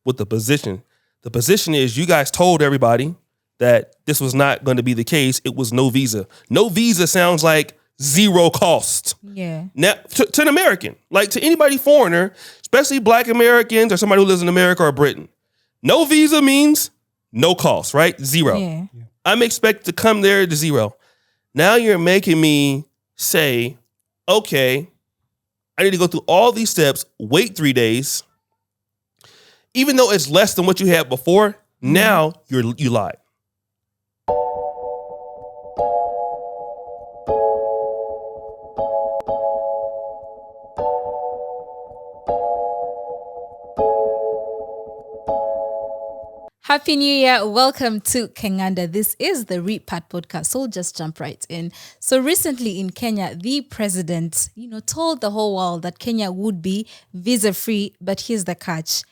with the position. The position is you guys told everybody that this was not going to be the case. It was no visa. No visa sounds like zero cost. Yeah. Now, to an American, like to anybody foreigner, especially Black Americans or somebody who lives in America or Britain, no visa means no cost, right? Zero. Yeah. I'm expected to come there to zero. Now you're making me say, okay, I need to go through all these steps, wait 3 days. Even though it's less than what you had before, now you lied. Happy New Year. Welcome to Kenganda. This is the Read Part podcast. So we'll just jump right in. So recently in Kenya, the president, told the whole world that Kenya would be visa-free, but here's the catch.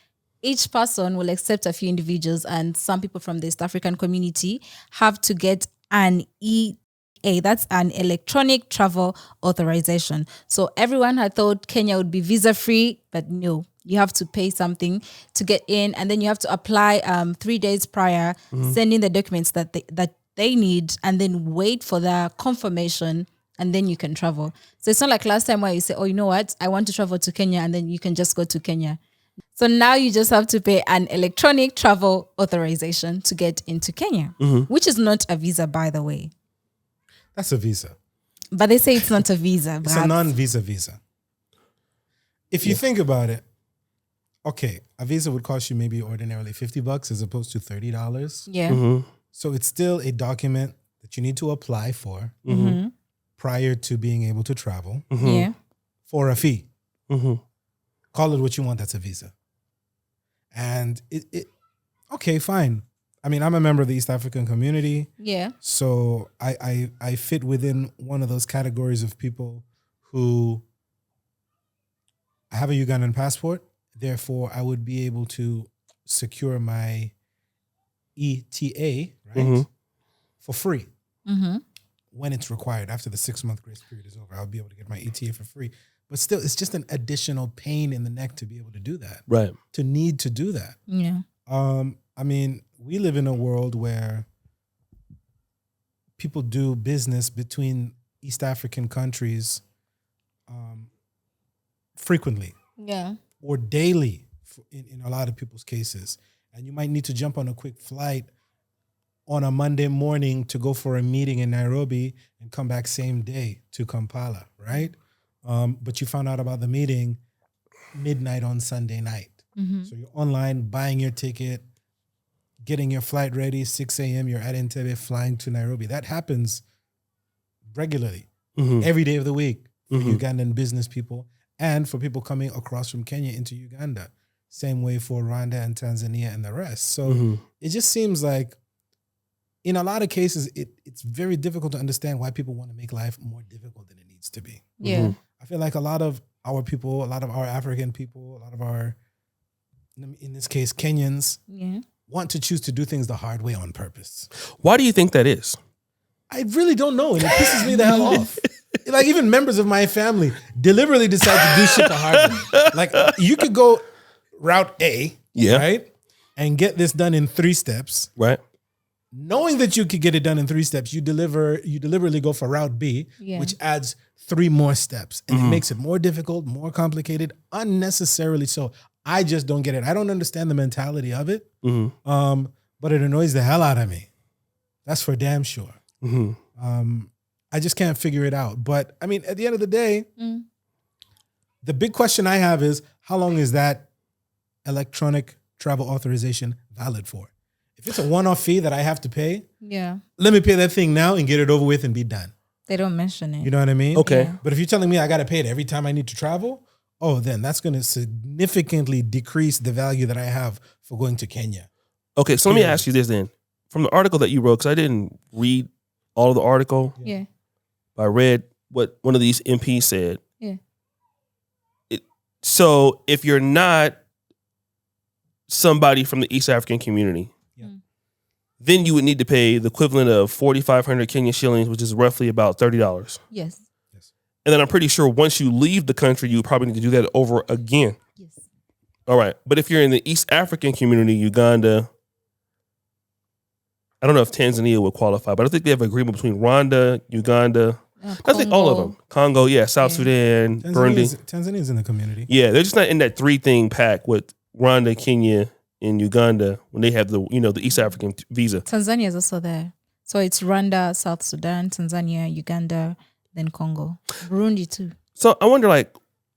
Each person will accept a few individuals, and some people from the East African community have to get an ETA. That's an Electronic Travel Authorization. So everyone had thought Kenya would be visa-free, but no. You have to pay something to get in, and then you have to apply 3 days prior, send in the documents that they need, and then wait for the confirmation, and then you can travel. So it's not like last time where you say, oh, you know what? I want to travel to Kenya, and then you can just go to Kenya. So now you just have to pay an Electronic Travel Authorization to get into Kenya, which is not a visa, by the way. That's a visa. But they say it's not a visa. It's a non-visa visa. If you think about it, okay, a visa would cost you maybe ordinarily $50 as opposed to $30. Yeah. So it's still a document that you need to apply for prior to being able to travel Yeah. for a fee. Call it what you want, that's a visa. And it okay, fine. I mean, I'm a member of the East African community. Yeah. So I fit within one of those categories of people who have a Ugandan passport. Therefore, I would be able to secure my ETA, right, for free when it's required. After the 6-month grace period is over, I'll be able to get my ETA for free. But still, it's just an additional pain in the neck to be able to do that. Right. To need to do that. Yeah. I mean, we live in a world where people do business between East African countries frequently. Yeah. Or daily in a lot of people's cases. And you might need to jump on a quick flight on a Monday morning to go for a meeting in Nairobi and come back same day to Kampala, right? But you found out about the meeting midnight on Sunday night. So you're online buying your ticket, getting your flight ready, 6 a.m., you're at Entebbe flying to Nairobi. That happens regularly, every day of the week for Ugandan business people. And for people coming across from Kenya into Uganda. Same way for Rwanda and Tanzania and the rest. So it just seems like in a lot of cases, it's very difficult to understand why people want to make life more difficult than it needs to be. Yeah. I feel like a lot of our people, a lot of our African people, a lot of our, in this case, Kenyans, want to choose to do things the hard way on purpose. Why do you think that is? I really don't know. And it pisses me the hell off. Like even members of my family deliberately decide to do shit the hard way. Like you could go route A, right? And get this done in 3 steps. Right. Knowing that you could get it done in 3 steps, you deliberately go for route B, which adds 3 more steps. And it makes it more difficult, more complicated, unnecessarily so. I just don't get it. I don't understand the mentality of it. But it annoys the hell out of me. That's for damn sure. I just can't figure it out. But I mean, at the end of the day, the big question I have is how long is that Electronic Travel Authorization valid for? If it's a one-off fee that I have to pay, let me pay that thing now and get it over with and be done. They don't mention it. You know what I mean? Okay. Yeah. But if you're telling me I got to pay it every time I need to travel, then that's going to significantly decrease the value that I have for going to Kenya. Okay, so let me ask you this then. From the article that you wrote, because I didn't read all of the article. Yeah. I read what one of these MPs said. Yeah. So if you're not somebody from the East African community, then you would need to pay the equivalent of 4,500 Kenyan shillings, which is roughly about $30. Yes. And then I'm pretty sure once you leave the country, you probably need to do that over again. Yes. All right. But if you're in the East African community, Uganda, I don't know if Tanzania would qualify, but I think they have an agreement between Rwanda, Uganda. I think all of them. Congo, South Sudan, Burundi. Tanzania's in the community. Yeah, they're just not in that 3-thing pack with Rwanda, Kenya, and Uganda when they have the East African visa. Tanzania is also there. So it's Rwanda, South Sudan, Tanzania, Uganda, then Congo. Burundi too. So I wonder, like,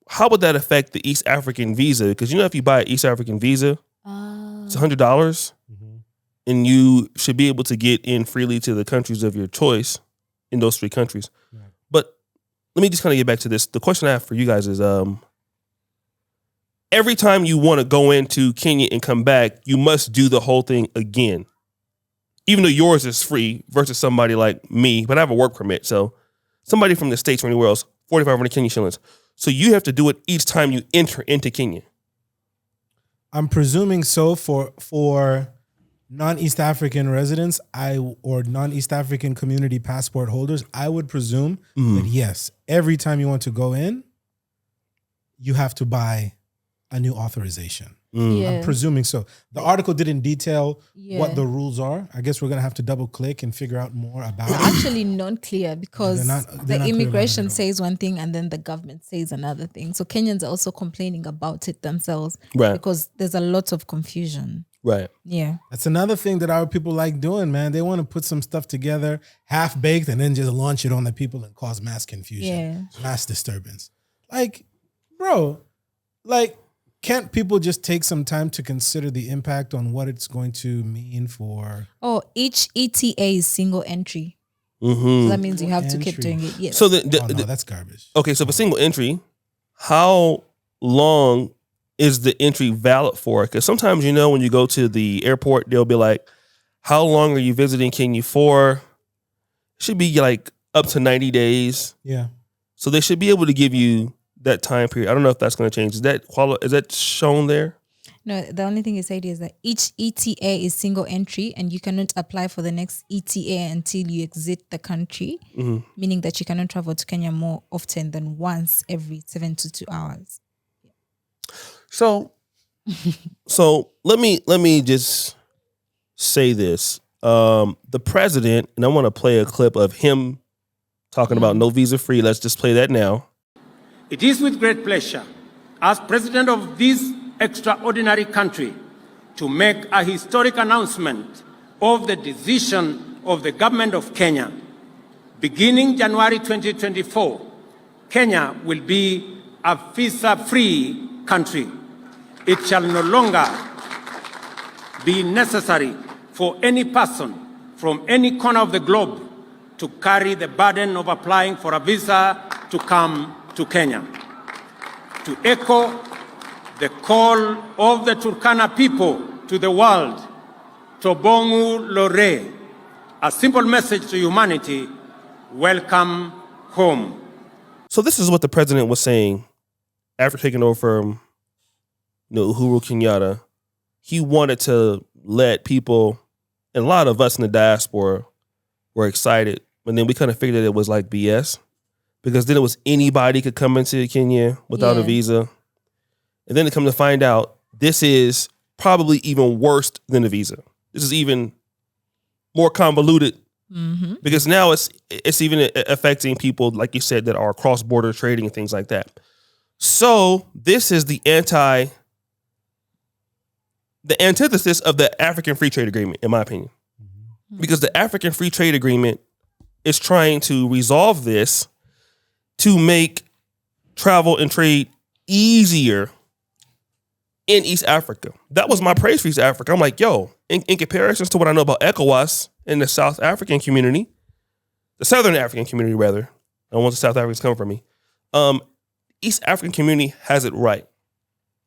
how would that affect the East African visa? Because if you buy an East African visa, it's $100. And you should be able to get in freely to the countries of your choice in those 3 countries. Right. But let me just kind of get back to this. The question I have for you guys is, every time you want to go into Kenya and come back, you must do the whole thing again. Even though yours is free versus somebody like me, but I have a work permit. So somebody from the States or anywhere else, 4,500 Kenyan shillings. So you have to do it each time you enter into Kenya. I'm presuming so for non-East African residents, or non-East African community passport holders, I would presume that yes, every time you want to go in, you have to buy a new authorization. I'm presuming so. The article didn't detail what the rules are. I guess we're going to have to double click and figure out more about it. Actually not clear because the immigration says one thing and then the government says another thing. So Kenyans are also complaining about it themselves because there's a lot of confusion. Right. Yeah. That's another thing that our people like doing, man. They want to put some stuff together half-baked and then just launch it on the people and cause mass confusion, mass disturbance. Like, bro, can't people just take some time to consider the impact on what it's going to mean for... Oh, each ETA is single entry. So that means you have to keep doing it. Yes. So no, that's garbage. Okay, so for single entry, how long is the entry valid for? Because sometimes, when you go to the airport, they'll be like, how long are you visiting Kenya for? It should be like up to 90 days. Yeah. So they should be able to give you that time period. I don't know if that's going to change. Is that shown there? No, the only thing it said is that each ETA is single entry and you cannot apply for the next ETA until you exit the country, meaning that you cannot travel to Kenya more often than once every 72 hours. So let me just say this. The president, and I want to play a clip of him talking about no visa free. Let's just play that now. It is with great pleasure, as president of this extraordinary country, to make a historic announcement of the decision of the government of Kenya. Beginning January 2024, Kenya will be a visa-free country. It shall no longer be necessary for any person from any corner of the globe to carry the burden of applying for a visa to come to Kenya. To echo the call of the Turkana people to the world, Tobongu Lore, a simple message to humanity, welcome home. So this is what the president was saying after taking over from Uhuru Kenyatta. He wanted to let people, and a lot of us in the diaspora were excited, but then we kind of figured that it was like BS, because then it was anybody could come into Kenya without a visa. And then to come to find out, this is probably even worse than a visa. This is even more convoluted because now it's even affecting people, like you said, that are cross-border trading and things like that. So this is the antithesis of the African Free Trade Agreement, in my opinion, because the African Free Trade Agreement is trying to resolve this to make travel and trade easier in East Africa. That was my praise for East Africa. I'm like, yo, in comparison to what I know about ECOWAS in the South African community, the Southern African community, rather, I don't want the South Africans coming from me. East African community has it right.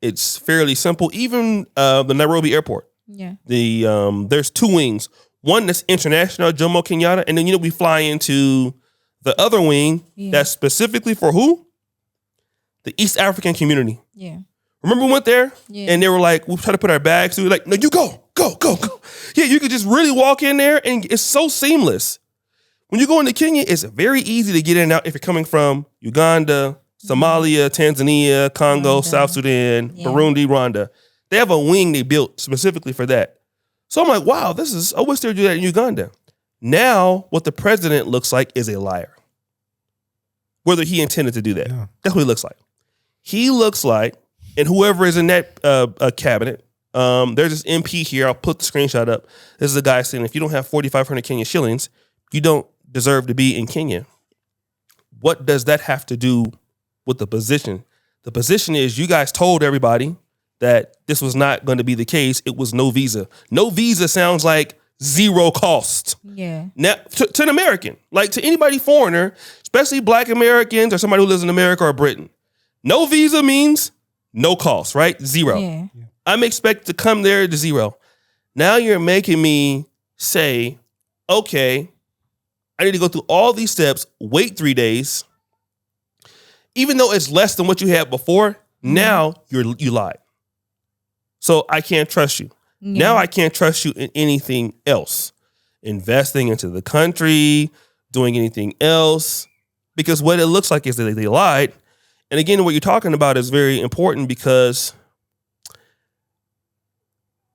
It's fairly simple. Even the Nairobi airport. Yeah. There's 2 wings. One that's international, Jomo Kenyatta, and then we fly into the other wing that's specifically for who? The East African community. Yeah. Remember we went there and they were like, we tried to put our bags through. Like, no, you go. Yeah, you could just really walk in there and it's so seamless. When you go into Kenya, it's very easy to get in and out if you're coming from Uganda, Somalia, Tanzania, Congo, South Sudan, Burundi, Rwanda. They have a wing they built specifically for that. So I'm like, wow, I wish they would do that in Uganda. Now, what the president looks like is a liar. Whether he intended to do that. Yeah. That's what he looks like. He looks like, and whoever is in that cabinet, there's this MP here. I'll put the screenshot up. This is a guy saying, if you don't have 4,500 Kenyan shillings, you don't deserve to be in Kenya. What does that have to do with the position? The position is you guys told everybody that this was not going to be the case. It was no visa. No visa sounds like zero cost. Yeah. Now, to an American, like to anybody foreigner, especially Black Americans or somebody who lives in America or Britain, no visa means no cost, right? Zero. Yeah. I'm expected to come there to zero. Now you're making me say, okay, I need to go through all these steps, wait 3 days, even though it's less than what you had before. Now you lied. So I can't trust you. Yeah. Now I can't trust you in anything else. Investing into the country, doing anything else. Because what it looks like is that they lied. And again, what you're talking about is very important because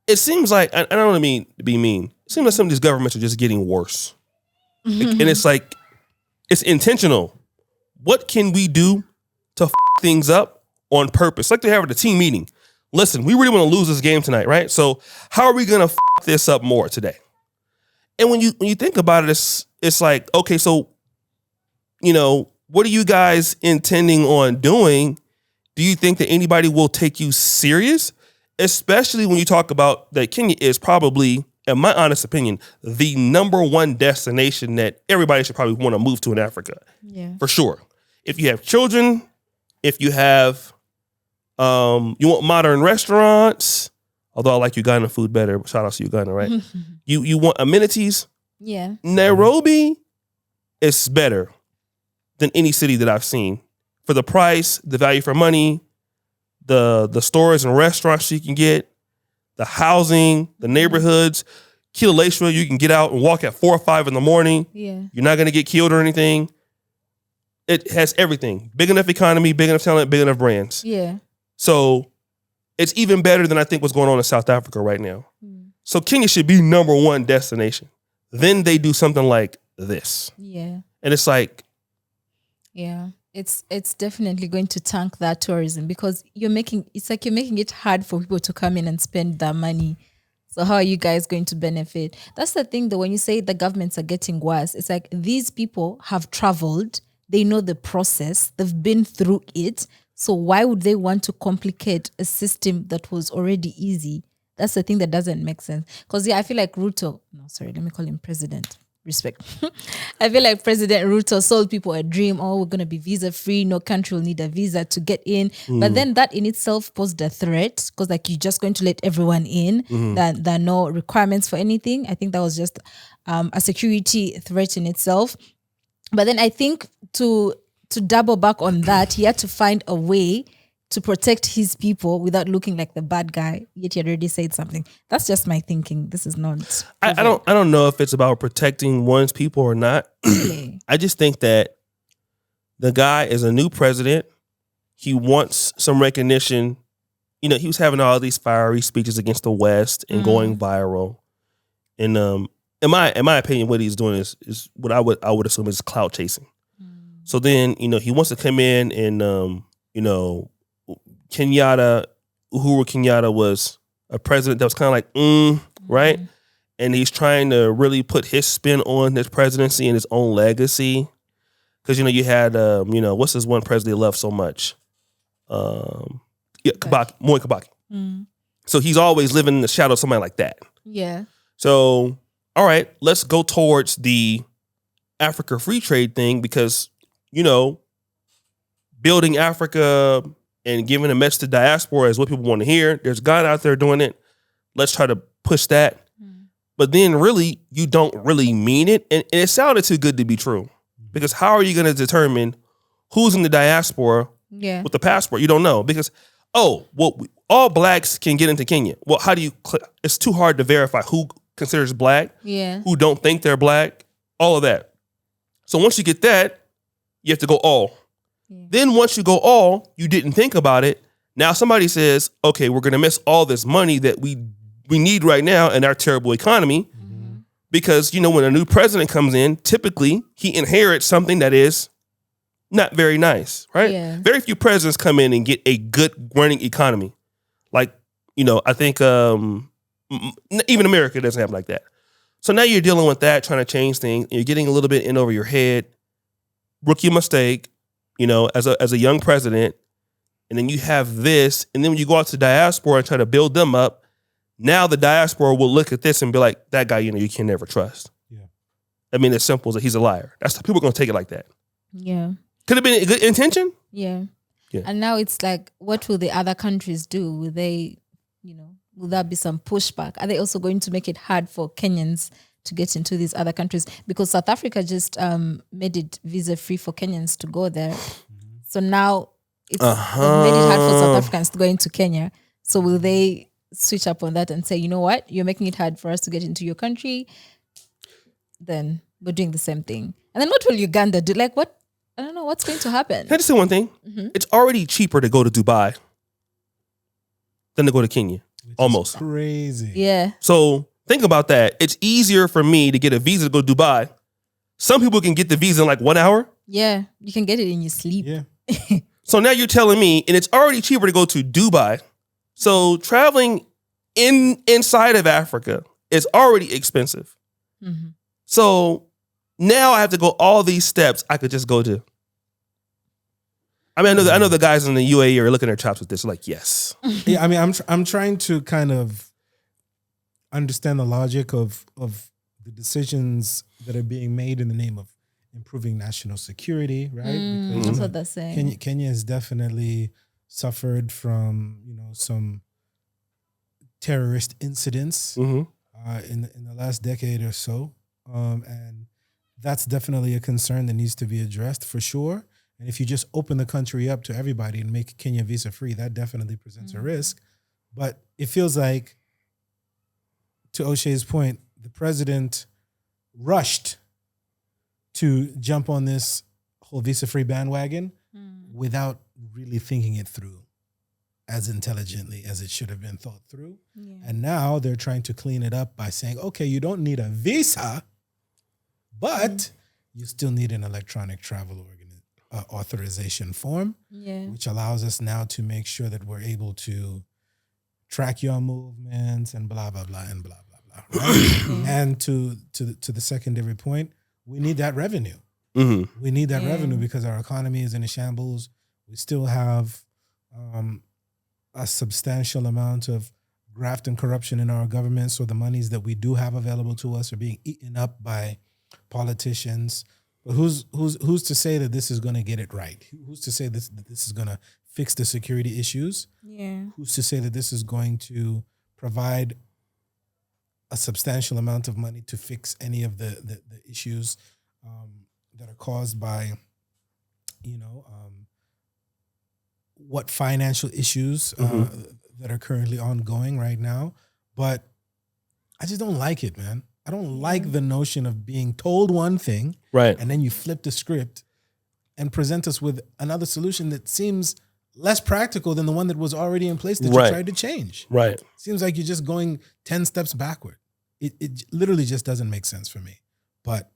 it seems like, I don't mean to be mean, it seems like some of these governments are just getting worse. And it's like, it's intentional. What can we do to things up on purpose? Like they have at a team meeting. Listen, we really want to lose this game tonight, right? So how are we going to this up more today? And when you think about it, it's like, okay, so, what are you guys intending on doing? Do you think that anybody will take you serious? Especially when you talk about that Kenya is probably, in my honest opinion, the number one destination that everybody should probably want to move to in Africa. Yeah. For sure. If you have children, if you have, you want modern restaurants, although I like Ugandan food better. Shout out to Uganda, right? You want amenities? Yeah. Nairobi is better than any city that I've seen. For the price, the value for money, the stores and restaurants you can get, the housing, the neighborhoods. Kilauea, you can get out and walk at 4 or 5 in the morning. Yeah. You're not going to get killed or anything. It has everything. Big enough economy, big enough talent, big enough brands. Yeah. So it's even better than I think what's going on in South Africa right now. So Kenya should be number one destination. Then they do something like this. Yeah. And it's like, yeah, it's definitely going to tank that tourism because you're making it hard for people to come in and spend their money. So how are you guys going to benefit? That's the thing though, when you say the governments are getting worse, it's like these people have traveled, they know the process, they've been through it. So why would they want to complicate a system that was already easy? That's the thing that doesn't make sense. Because I feel like Ruto, let me call him president. Respect. I feel like President Ruto sold people a dream. Oh, we're going to be visa free. No country will need a visa to get in. But then that in itself posed a threat because you're just going to let everyone in. That there are no requirements for anything. I think that was just a security threat in itself. But then I think to double back on that, he had to find a way to protect his people without looking like the bad guy, yet he had already said something. That's just my thinking. This is not... I don't know if it's about protecting one's people or not. Really? I just think that the guy is a new president. He wants some recognition. He was having all these fiery speeches against the West and going viral. And in my opinion, what he's doing is what I would assume is clout chasing. So then, he wants to come in and, Uhuru Kenyatta was a president that was kind of like, right? And he's trying to really put his spin on his presidency and his own legacy. Because, you had, what's this one president he loved so much? Kibaki, Moi Kibaki. So he's always living in the shadow of somebody like that. Yeah. So, all right, let's go towards the Africa free trade thing because, building Africa and giving a message to diaspora is what people want to hear. There's God out there doing it. Let's try to push that. But then really, you don't really mean it. And it sounded too good to be true. Because how are you going to determine who's in the diaspora with the passport? You don't know. Because, all blacks can get into Kenya. Well, how do you... It's too hard to verify who considers black, who don't think they're black, all of that. So once you get that, you have to go all. Then once you go all, you didn't think about it. Now somebody says, okay, we're going to miss all this money that we need right now in our terrible economy. Because, when a new president comes in, typically he inherits something that is not very nice, right? Yeah. Very few presidents come in and get a good running economy. Like, I think even America doesn't have like that. So now you're dealing with that, trying to change things. You're getting a little bit in over your head. Rookie mistake, as a young president. And then you have this. And then when you go out to diaspora and try to build them up, now the diaspora will look at this and be like, that guy, you can never trust. Yeah. I mean, it's simple as that he's a liar. That's people are going to take it like that. Yeah. Could have been a good intention. Yeah. Yeah. And now it's like, what will the other countries do? Will they, will there be some pushback? Are they also going to make it hard for Kenyans to get into these other countries? Because South Africa just made it visa-free for Kenyans to go there. So now it's they've made it hard for South Africans to go into Kenya. So will they switch up on that and say, you know what, you're making it hard for us to get into your country, then we're doing the same thing. And then what will Uganda do? Like, what? I don't know what's going to happen. Can I just say one thing? It's already cheaper to go to Dubai than to go to Kenya. Which almost is crazy. Yeah. So think about that. It's easier for me to get a visa to go to Dubai. Some people can get the visa in like 1 hour. Yeah. You can get it in your sleep. Yeah. So now you're telling me, and it's already cheaper to go to Dubai. So traveling inside of Africa is already expensive. So now I have to go all these steps I could just go to. I mean, I know the guys in the UAE are looking at their chops with this, like, yes. Yeah, I mean, I'm trying to kind of understand the logic of the decisions that are being made in the name of improving national security, right? Because That's what they're saying. Kenya has definitely suffered from some terrorist incidents in the last decade or so, and that's definitely a concern that needs to be addressed for sure. And if you just open the country up to everybody and make Kenya visa free, that definitely presents a risk. But it feels like, to O'Shea's point, the president rushed to jump on this whole visa free bandwagon without really thinking it through as intelligently as it should have been thought through. Yeah. And now they're trying to clean it up by saying, okay, you don't need a visa, but you still need an electronic travel authorization form, which allows us now to make sure that we're able to track your movements and blah, blah, blah, and blah, blah, blah. Right? And to the secondary point, we need that revenue. We need that revenue because our economy is in a shambles. We still have a substantial amount of graft and corruption in our government. So the monies that we do have available to us are being eaten up by politicians. But who's to say that this is going to get it right? Who's to say that this is going to fix the security issues? Yeah. Who's to say that this is going to provide a substantial amount of money to fix any of the issues that are caused by, what financial issues that are currently ongoing right now? But I just don't like it, man. I don't like the notion of being told one thing, Right. and then you flip the script and present us with another solution that seems less practical than the one that was already in place that you tried to change. Right. Seems like you're just going 10 steps backward. It literally just doesn't make sense for me. But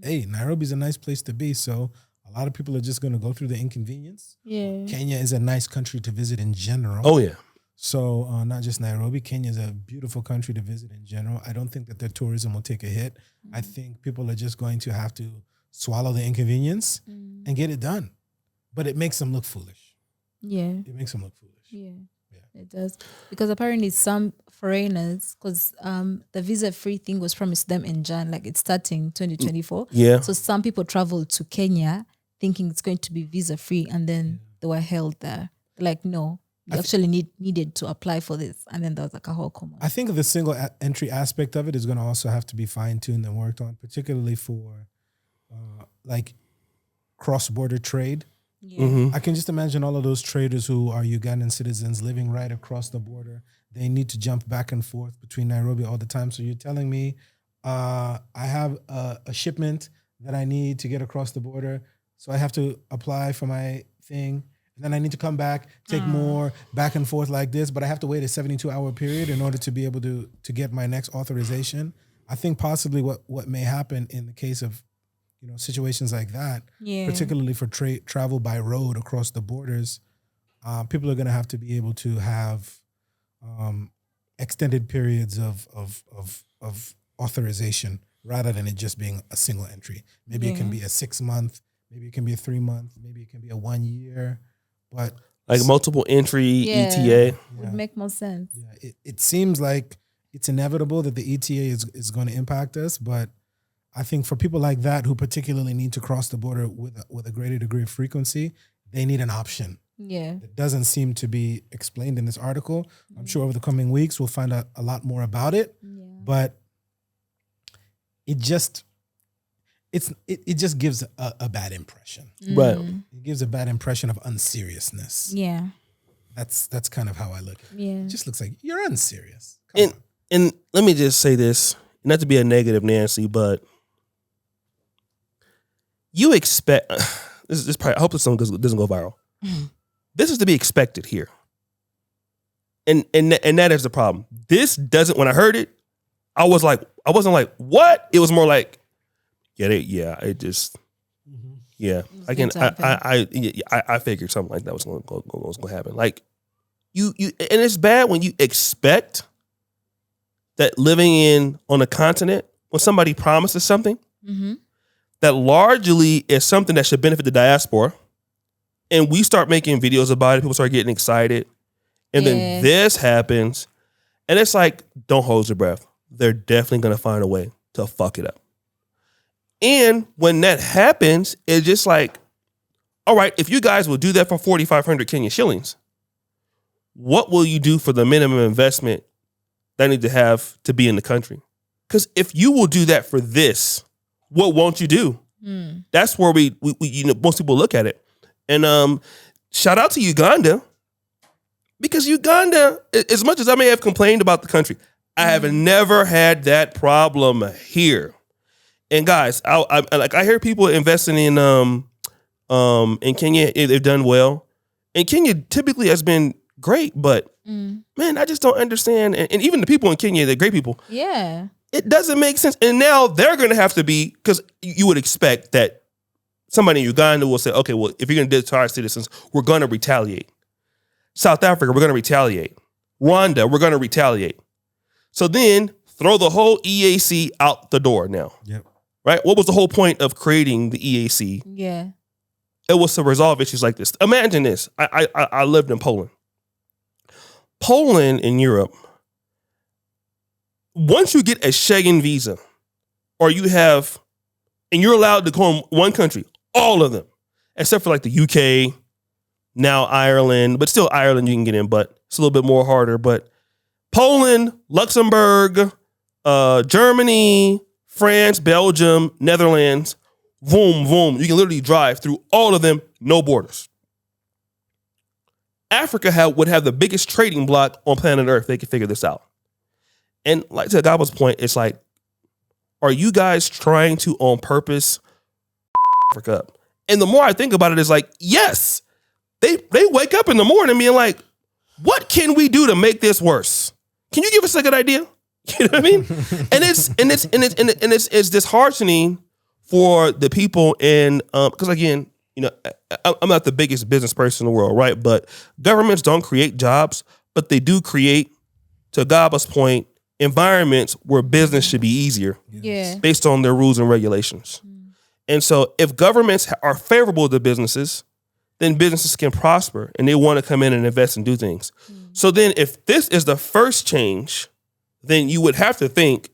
hey, Nairobi's a nice place to be, so a lot of people are just going to go through the inconvenience. Yeah. Kenya is a nice country to visit in general. Oh, yeah. So not just Nairobi, Kenya is a beautiful country to visit in general. I don't think that their tourism will take a hit. I think people are just going to have to swallow the inconvenience and get it done. But it makes them look foolish. Yeah. It makes them look foolish. Yeah. It does. Because apparently some foreigners, because the visa-free thing was promised them in Jan, like it's starting 2024. Yeah. So some people traveled to Kenya thinking it's going to be visa-free, and then they were held there. Like, no, you actually needed to apply for this. And then there was like a whole common. I think the single entry aspect of it is going to also have to be fine-tuned and worked on, particularly for like cross-border trade. Yeah. I can just imagine all of those traders who are Ugandan citizens living right across the border. They need to jump back and forth between Nairobi all the time. So you're telling me I have a shipment that I need to get across the border, so I have to apply for my thing, then I need to come back, take more, back and forth like this, but I have to wait a 72-hour period in order to be able to get my next authorization. I think possibly what may happen in the case of situations like that, particularly for travel by road across the borders, people are going to have to be able to have extended periods of authorization rather than it just being a single entry. Maybe it can be a 6 month, maybe it can be a 3 month, maybe it can be a 1 year, but like multiple entry ETA would make more sense. Yeah, it seems like it's inevitable that the ETA is going to impact us, but I think for people like that who particularly need to cross the border with a greater degree of frequency, they need an option. Yeah. It doesn't seem to be explained in this article. I'm sure over the coming weeks we'll find out a lot more about it. Yeah. But it just gives a bad impression. Right. It gives a bad impression of unseriousness. Yeah. That's kind of how I look at it. Yeah. It just looks like you're unserious. And let me just say this, not to be a negative Nancy, but you expect this is probably, I hope this doesn't go viral. This is to be expected here. And that is the problem. This doesn't, when I heard it, I wasn't like, what? It was more like, I figured something like that was going to happen. Like you, and it's bad when you expect that living on a continent, when somebody promises something, that largely is something that should benefit the diaspora, and we start making videos about it, people start getting excited, and then this happens, and it's like, don't hold your breath. They're definitely going to find a way to fuck it up. And when that happens, it's just like, all right, if you guys will do that for 4,500 Kenyan shillings, what will you do for the minimum investment that I need to have to be in the country? Because if you will do that for this, what won't you do? That's where we most people look at it. And shout out to Uganda, because Uganda, as much as I may have complained about the country, I have never had that problem here. And guys, I hear people investing in Kenya. They've done well, and Kenya typically has been great. But man, I just don't understand. And even the people in Kenya, they're great people. Yeah, it doesn't make sense. And now they're going to have to be, because you would expect that somebody in Uganda will say, okay, well, if you're going to deter our citizens, we're going to retaliate. South Africa, we're going to retaliate. Rwanda, we're going to retaliate. So then throw the whole EAC out the door now. Yep. Right? What was the whole point of creating the EAC? Yeah. It was to resolve issues like this. Imagine this. I lived in Poland. Poland in Europe, once you get a Schengen visa, or you have, and you're allowed to go in one country, all of them, except for like the UK, now Ireland, but still Ireland you can get in, but it's a little bit more harder. But Poland, Luxembourg, Germany, France, Belgium, Netherlands, boom, boom. You can literally drive through all of them, no borders. Africa would have the biggest trading block on planet Earth. They could figure this out. And like to Gabo's point, it's like, are you guys trying to, on purpose, Africa up? And the more I think about it, it's like, yes, they wake up in the morning being like, what can we do to make this worse? Can you give us a good idea? You know what I mean? And it's disheartening for the people in, because again, I'm not the biggest business person in the world, right? But governments don't create jobs, but they do create, to Gaba's point, environments where business should be easier, based on their rules and regulations. And so if governments are favorable to businesses, then businesses can prosper and they want to come in and invest and do things. So then if this is the first change, then you would have to think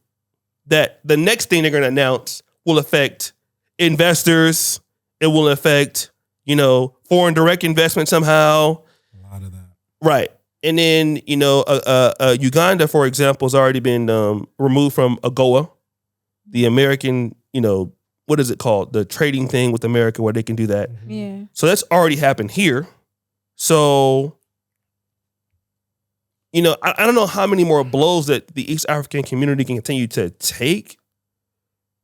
that the next thing they're going to announce will affect investors. It will affect, foreign direct investment somehow. A lot of that. Right. And then, Uganda, for example, has already been removed from AGOA, the American, what is it called? The trading thing with America where they can do that. Yeah. So that's already happened here. So, I don't know how many more blows that the East African community can continue to take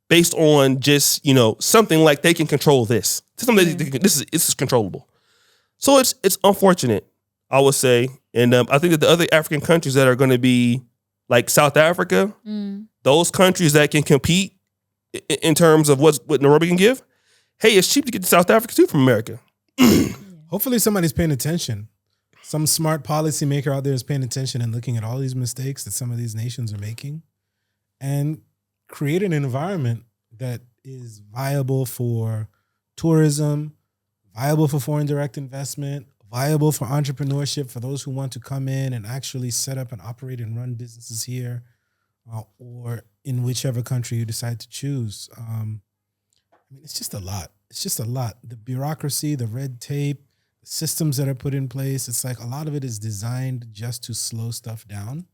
based on just, something like they can control this. Something this is controllable. So it's unfortunate, I would say. And I think that the other African countries that are going to be like South Africa, those countries that can compete in terms of what Nairobi can give, hey, it's cheap to get to South Africa too from America. Hopefully somebody's paying attention. Some smart policymaker out there is paying attention and looking at all these mistakes that some of these nations are making and create an environment that is viable for tourism, viable for foreign direct investment, viable for entrepreneurship, for those who want to come in and actually set up and operate and run businesses here or in whichever country you decide to choose. I mean, it's just a lot. It's just a lot. The bureaucracy, the red tape, the systems that are put in place, it's like a lot of it is designed just to slow stuff down,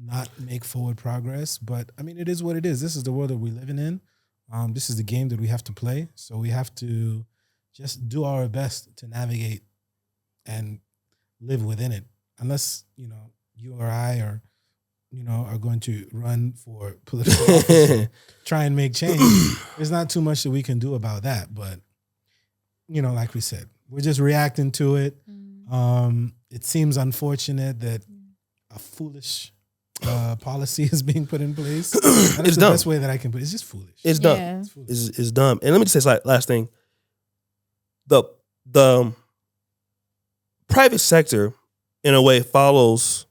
not make forward progress. But I mean, it is what it is. This is the world that we're living in. This is the game that we have to play. So we have to just do our best to navigate and live within it. Unless, you or I are going to run for political office, try and make change. There's not too much that we can do about that. But, like we said, we're just reacting to it. It seems unfortunate that a foolish policy is being put in place. And it's the best way that I can put it. It's just foolish. It's dumb. Yeah. It's dumb. And let me just say this last thing. The private sector, in a way, follows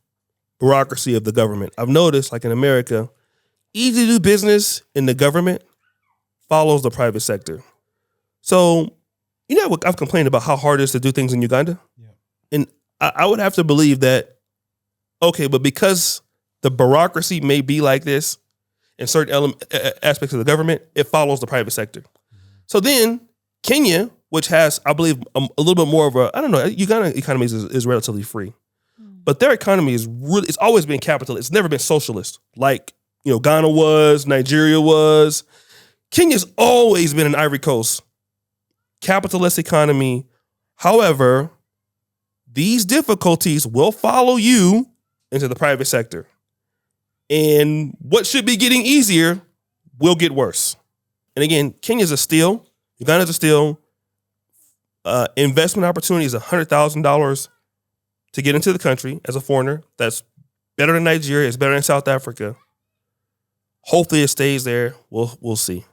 bureaucracy of the government. I've noticed, like in America, easy to do business in the government follows the private sector. So, I've complained about how hard it is to do things in Uganda. Yeah. And I would have to believe that, okay, but because the bureaucracy may be like this in certain aspects of the government, it follows the private sector. So then Kenya, which has, I believe, a little bit more of Uganda economy is relatively free. But their economy it's always been capitalist. It's never been socialist like, Ghana was, Nigeria was. Kenya's always been an Ivory Coast capitalist economy. However, these difficulties will follow you into the private sector. And what should be getting easier will get worse. And again, Kenya's a steal. Uganda's a steal. Investment opportunity is $100,000 to get into the country as a foreigner. That's better than Nigeria. It's better than South Africa. Hopefully it stays there. We'll see.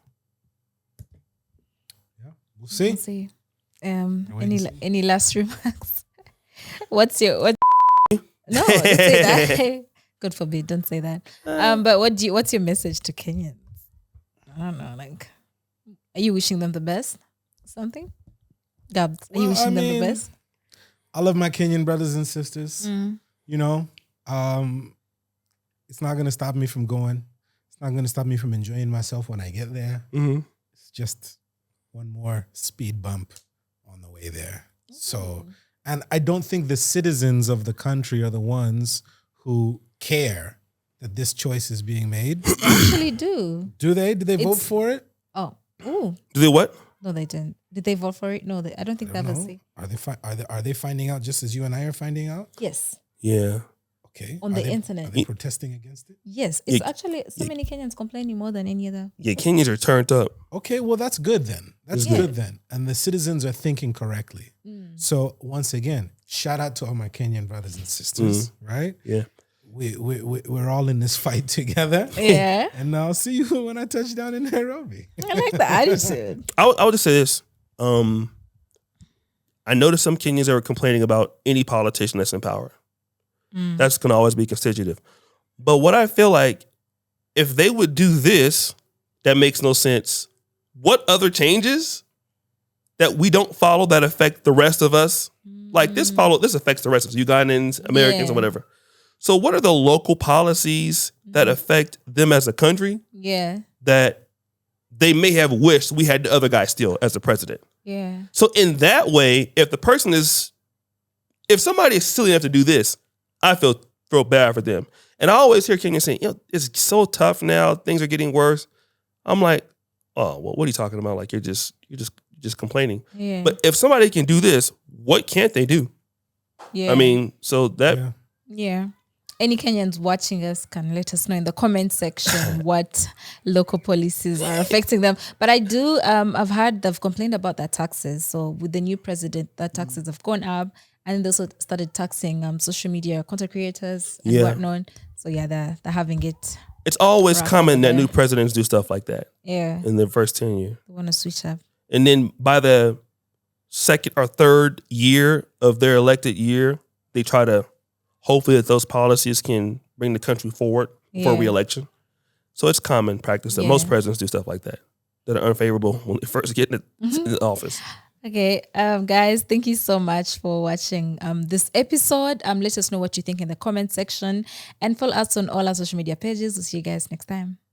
Yeah, we'll see. We'll see. Any last remarks? What's your no? Don't say that. God forbid, don't say that. But what's your message to Kenyans? I don't know. Like, are you wishing them the best? Something? Gabs, are you wishing them the best? I love my Kenyan brothers and sisters. It's not going to stop me from going. It's not going to stop me from enjoying myself when I get there. It's just one more speed bump on the way there. So, and I don't think the citizens of the country are the ones who care that this choice is being made. They actually do. Do they? Did they vote for it? Oh. Ooh. Do they what? No, they didn't. Did they vote for it? No, I don't think that was it. Are they finding out just as you and I are finding out? Yes. Yeah. Okay. On the internet. Are they protesting against it? Yes. It's actually so many Kenyans complaining more than any other. Yeah, Kenyans are turned up. Okay, well, that's good then. That's good then. And the citizens are thinking correctly. So once again, shout out to all my Kenyan brothers and sisters, right? Yeah. We're all in this fight together. Yeah. And I'll see you when I touch down in Nairobi. I like the attitude. I would just say this. I noticed some Kenyans that were complaining about any politician that's in power. That's going to always be constitutive. But what I feel like, if they would do this, that makes no sense. What other changes that we don't follow that affect the rest of us? Like this affects the rest of us, Ugandans, Americans, or whatever. So what are the local policies that affect them as a country? Yeah. That they may have wished we had the other guy still as the president. Yeah. So in that way, if somebody is silly enough to do this, I feel bad for them. And I always hear Kenyans saying, it's so tough now. Things are getting worse. I'm like, oh, well, what are you talking about? Like you're just complaining. Yeah. But if somebody can do this, what can't they do? Yeah. I mean, so that. Yeah. Any Kenyans watching us can let us know in the comment section what local policies are affecting them. But I do, I've heard they've complained about their taxes. So with the new president, their taxes have gone up, and they also started taxing social media content creators and whatnot. So yeah, they're having it. It's always rough common over that there. new presidents do stuff like that Yeah, in their first tenure. they want to switch up. And then by the second or third year of their elected year, they try to hopefully that those policies can bring the country forward for Yeah. re-election. So it's common practice that most presidents do stuff like that are unfavorable when they first get into office. Okay, guys, thank you so much for watching this episode. Let us know what you think in the comment section and follow us on all our social media pages. We'll see you guys next time.